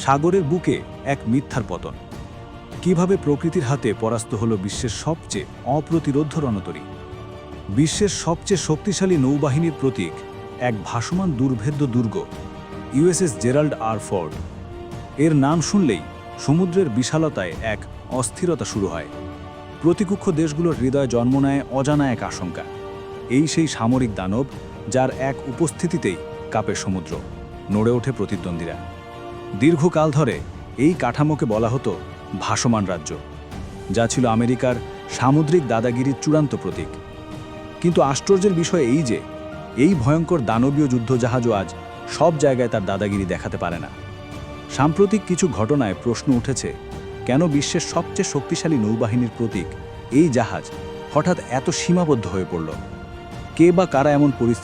সাগরের বুকে এক মিথ্যার পতন। কিভাবে প্রকৃতির হাতে পরাস্ত হল বিশ্বের সবচেয়ে অপ্রতিরোধ্য রণতরী। বিশ্বের সবচেয়ে শক্তিশালী নৌবাহিনীর প্রতীক, এক ভাসমান দুর্ভেদ্য দুর্গ, ইউএসএস জেরাল্ড আর ফোর্ড। এর নাম শুনলেই সমুদ্রের বিশালতায় এক অস্থিরতা শুরু হয়। প্রতিকুক্ষ দেশগুলোর হৃদয়ে জন্ম নেয় অজানা এক আশঙ্কা। এই সেই সামরিক দানব যার এক উপস্থিতিতেই কাঁপে সমুদ্র, নড়ে ওঠে প্রতিদ্বন্দ্বীরা। দীর্ঘকাল ধরে এই কাঠামোকে বলা হতো ভাসমান রাজ্য, যা ছিল আমেরিকার সামুদ্রিক দাদাগিরির চূড়ান্ত প্রতীক। কিন্তু আশ্চর্যের বিষয় এই যে, এই ভয়ঙ্কর দানবীয় যুদ্ধজাহাজও আজ সব জায়গায় তার দাদাগিরি দেখাতে পারে না। সাম্প্রতিক কিছু ঘটনায় প্রশ্ন উঠেছে, কেন বিশ্বের সবচেয়ে শক্তিশালী নৌবাহিনীর প্রতীক এই জাহাজ হঠাৎ এত সীমাবদ্ধ হয়ে পড়ল? কে বা কারা এমন পরিস্থিতি